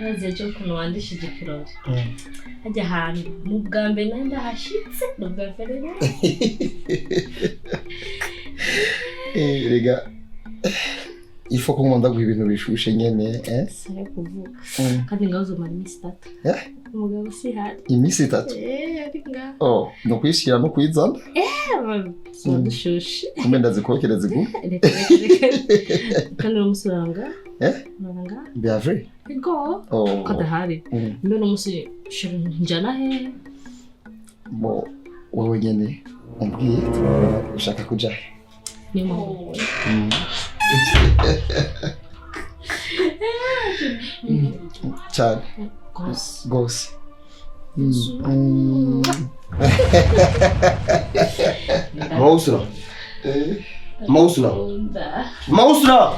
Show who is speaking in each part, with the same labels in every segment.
Speaker 1: Haze cyo kuno wandishije kirori. Hajya ahantu mu bwambe nanda hashitse no bwafere.
Speaker 2: Rega ifo ko nkunda guha ibintu bishushe nyene
Speaker 1: Sare kuvuga. Kandi ngazo mari imisi 3. Umugabo si hari.
Speaker 2: Imisi 3.
Speaker 1: Ari nga.
Speaker 2: Oh, no kwishira no kwizana?
Speaker 1: So dushushe.
Speaker 2: Kumenda zikokereze gu?
Speaker 1: Kandi umusanga? Maranga?
Speaker 2: Biavre?
Speaker 1: Ego. Kada hari. Mbona umusi njana he?
Speaker 2: Bo wewe nyene umbwiye ushaka kuja he?
Speaker 1: Ni mama.
Speaker 2: Cyane. Gose. Mausra. Mausra.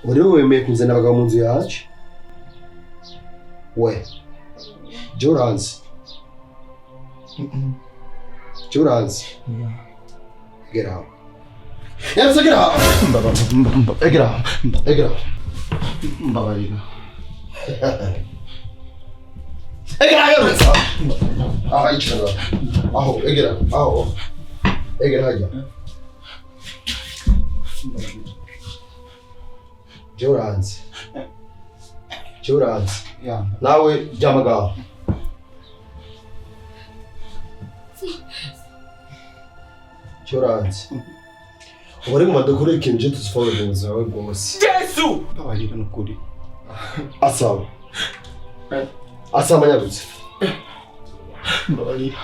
Speaker 2: Uriho wemeye kuzana abagabo mu nzu yacu? We. Joranzi. Joranzi. Get out. Yes, get out. Get out. Get out. Babarina. Get out. Ah, içeri. Aho, get out. Aho. Get out. Joranzi. Joranzi. Yeah. Nawe jamaga. Joranzi. Uri mu madokore kinje tuzifollow zawe bose.
Speaker 3: Yesu! Babarira no kuri.
Speaker 2: Asaba. Asaba nyabutse.
Speaker 3: Babarira.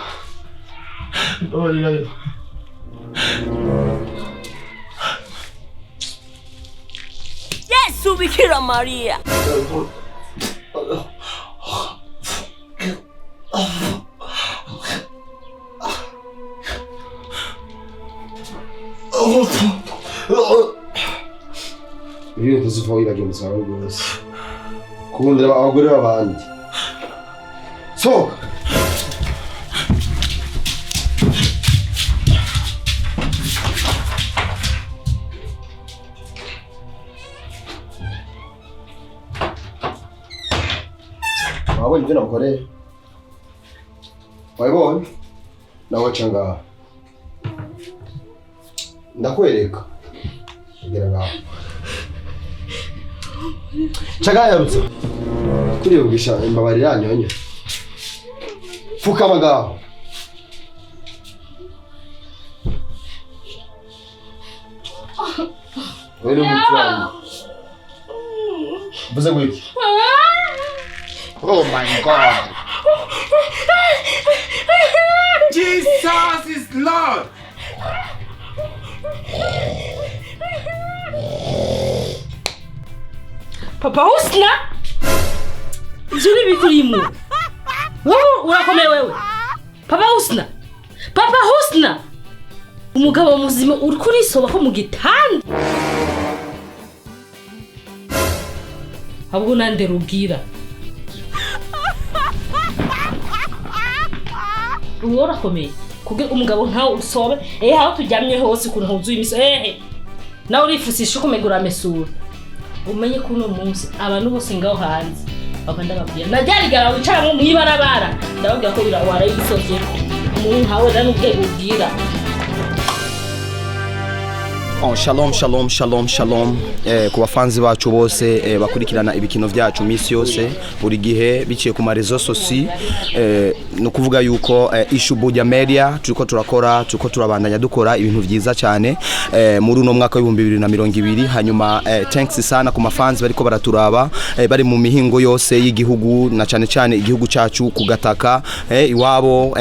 Speaker 3: Babarira.
Speaker 4: Yesu Bikira Maria.
Speaker 2: Iyo tuzifollow ibyo zawe bose. Kundira abagore babandi. So wabonye ibyo nakoreye? Wabonye? Nawe canga. Ndakwereka. Ngira ngaho. Canga yarutse. Kuri ugisha imbabarira nyonye. Fuka magaho. Wewe mutwana. Buze gwiki.
Speaker 3: Oh my God. Jesus is Lord.
Speaker 1: Papa Husna? Zuri bikurimu. Wewe urakomeye wewe. Papa Husna. Papa Husna. Umugabo muzima uri kuri soba ko mu gitanda. Habwo nande rugira. Uwora komeye. Kuge umugabo ntawe usobe aho tujyamye hose kuntu huzuye imiso nawe urifusisha kumegura mesura. Umenye kuno munsi abantu bose ngaho hanze bakanda babwiye najyarigara wicara mu mwibarabara ndababwira ko birawara yisoje umuntu hawe ranubwe ubwira.
Speaker 5: Shalom shalom shalom shalom ku bafanzi bacu bose bakurikirana ibikino byacu misi yose buri gihe biciye ku marezo soci no kuvuga yuko ishubuja media turiko turabandanya dukora ibintu byiza cyane muri uno mwaka wa 2020 hanyuma thanks sana ku mafanzi bariko baraturaba bari mu mihingo yose y'igihugu na cyane cyane igihugu cyacu kugataka iwabo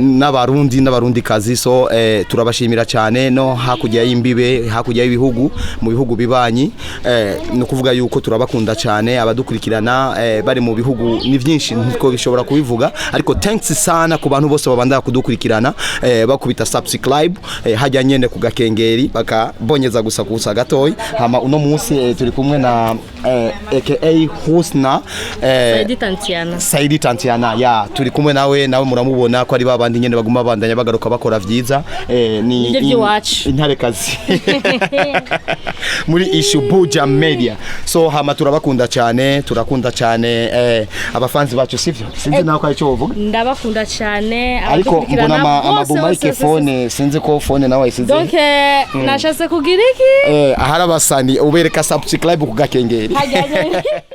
Speaker 5: n'abarundi kazi so turabashimira cyane no hakujya bibe hakujya ibihugu mu bihugu bibanyi no kuvuga yuko turabakunda cyane abadukurikirana bari mu bihugu ni byinshi nko bishobora kubivuga ariko thanks sana ku bantu bose babandanya kudukurikirana bakubita subscribe hajya nyene ku gakengeri bakabonyeza gusa gatoyi hama uno munsi turi kumwe na aka Husna Saidi Tantiana ya turi kumwe nawe muramubona ko ari babandi nyene baguma bandanya bagaruka bakora vyiza ni intare kazi muri ishubuja media. So hama turabakunda cyane, turakunda cyane abafanzi bacu sivyo? Sinzi naho ko aricyo uvuga.
Speaker 1: Ndabakunda cyane
Speaker 5: ariko mbona amabuma y'ifone sinzi ko phone nawe isize.
Speaker 1: Donc nashatse kugira iki?
Speaker 5: Ahari abasani ubereka subscribe ku gakengeri.